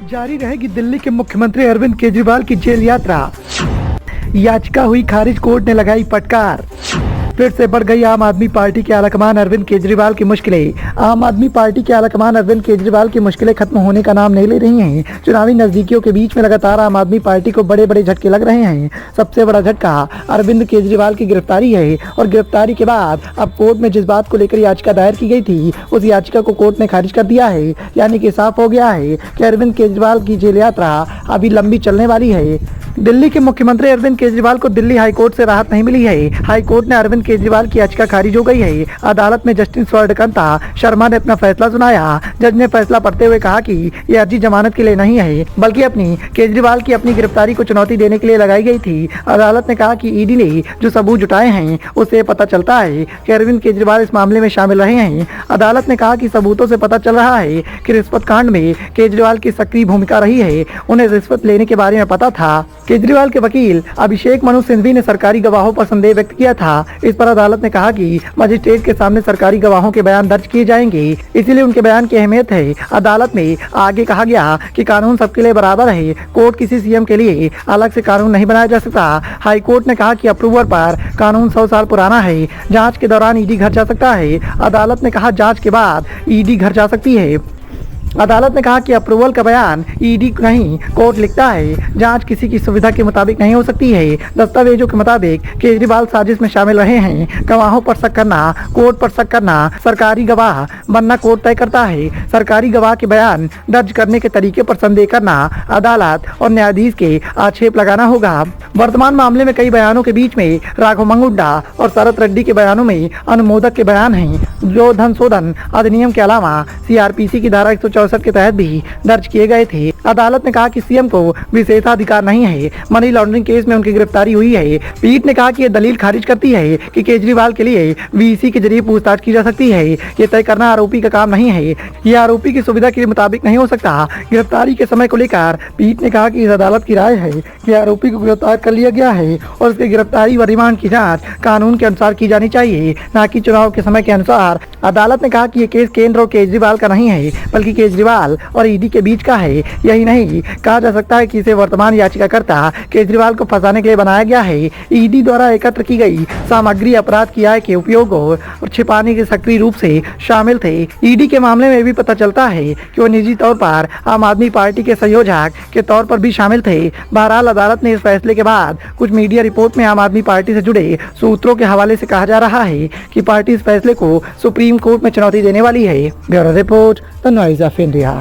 जारी रहेगी दिल्ली के मुख्यमंत्री अरविंद केजरीवाल की जेल यात्रा। याचिका हुई खारिज, कोर्ट ने लगाई फटकार। फिर से बढ़ गई आम आदमी पार्टी के आलाकमान अरविंद केजरीवाल की मुश्किलें। आम आदमी पार्टी के आलाकमान अरविंद केजरीवाल की मुश्किलें खत्म होने का नाम नहीं ले रही हैं। चुनावी नजदीकियों के बीच में लगातार आम आदमी पार्टी को बड़े बड़े झटके लग रहे हैं। सबसे बड़ा झटका अरविंद केजरीवाल की गिरफ्तारी है और गिरफ्तारी के बाद अब कोर्ट में जिस बात को लेकर याचिका दायर की गई थी, उस याचिका को कोर्ट ने खारिज कर दिया है। यानी कि साफ हो गया है कि अरविंद केजरीवाल की जेल यात्रा अभी लंबी चलने वाली है। दिल्ली के मुख्यमंत्री अरविंद केजरीवाल को दिल्ली हाईकोर्ट से राहत नहीं मिली है। हाईकोर्ट ने अरविंद केजरीवाल की याचिका खारिज हो गई है। अदालत में जस्टिस स्वर्णकांता शर्मा ने अपना फैसला सुनाया। जज ने फैसला पढ़ते हुए कहा कि यह अर्जी जमानत के लिए नहीं है, बल्कि केजरीवाल की अपनी गिरफ्तारी को चुनौती देने के लिए लगाई गई थी। अदालत ने कहा कि ईडी ने जो सबूत जुटाए हैं, उससे पता चलता है कि अरविंद केजरीवाल इस मामले में शामिल रहे हैं। अदालत ने कहा कि सबूतों से पता चल रहा है कि रिश्वत कांड में केजरीवाल की सक्रिय भूमिका रही है। उन्हें रिश्वत लेने के बारे में पता था। केजरीवाल के वकील अभिषेक मनु सिंघवी ने सरकारी गवाहों पर संदेह व्यक्त किया था। इस पर अदालत ने कहा कि मजिस्ट्रेट के सामने सरकारी गवाहों के बयान दर्ज किए जाएंगे, इसीलिए उनके बयान की अहमियत है। अदालत में आगे कहा गया कि कानून सबके लिए बराबर है। कोर्ट किसी सीएम के लिए अलग से कानून नहीं बनाया जा सकता। हाईकोर्ट ने कहा कि अप्रूवल पर कानून 100 साल पुराना है। जांच के दौरान ईडी घर जा सकता है। अदालत ने कहा जांच के बाद ईडी घर जा सकती है। अदालत ने कहा कि अप्रूवल का बयान ईडी नहीं, कोर्ट लिखता है। जांच किसी की सुविधा के मुताबिक नहीं हो सकती है। दस्तावेजों के मुताबिक केजरीवाल साजिश में शामिल रहे हैं। गवाहों पर शक करना, कोर्ट पर शक करना, सरकारी गवाह बनना कोर्ट तय करता है। सरकारी गवाह के बयान दर्ज करने के तरीके पर संदेह करना अदालत और न्यायाधीश के आक्षेप लगाना होगा। वर्तमान मामले में कई बयानों के बीच में राघव मंगुंडा और शरत रेड्डी के बयानों में अनुमोदक के बयान हैं, जो धन शोधन अधिनियम के अलावा सीआरपीसी की धारा 164 के तहत भी दर्ज किए गए थे। अदालत ने कहा कि सीएम को विशेषाधिकार नहीं है। मनी लॉन्ड्रिंग केस में उनकी गिरफ्तारी हुई है। पीठ ने कहा कि यह दलील खारिज करती है कि केजरीवाल के लिए वीसी के जरिए पूछताछ की जा सकती है। ये तय करना आरोपी का काम नहीं है। यह आरोपी की सुविधा के मुताबिक नहीं हो सकता। गिरफ्तारी के समय को लेकर पीठ ने कहा कि इस अदालत की राय है कि आरोपी को गिरफ्तार कर लिया गया है और उसकी गिरफ्तारी व रिमांड की जाँच कानून के अनुसार की जानी चाहिए, न कि चुनाव के समय के अनुसार। अदालत ने कहा कि यह केस केंद्र और केजरीवाल का नहीं है, बल्कि केजरीवाल और ईडी के बीच का है। यही नहीं, कहा जा सकता है कि इसे वर्तमान याचिकाकर्ता केजरीवाल को फंसाने के लिए बनाया गया है। ईडी द्वारा एकत्र की गई सामग्री अपराध की आय के उपयोग और छिपाने के सक्रिय रूप से शामिल थे। ईडी के मामले में भी पता चलता है कि वो निजी तौर पर आम आदमी पार्टी के संयोजक के तौर पर भी शामिल थे। बहरहाल अदालत ने इस फैसले के बाद कुछ मीडिया रिपोर्ट में आम आदमी पार्टी से जुड़े सूत्रों के हवाले से कहा जा रहा है कि पार्टी इस फैसले को सुप्रीम कोर्ट में चुनौती देने वाली है। Bureau report, the noise of India.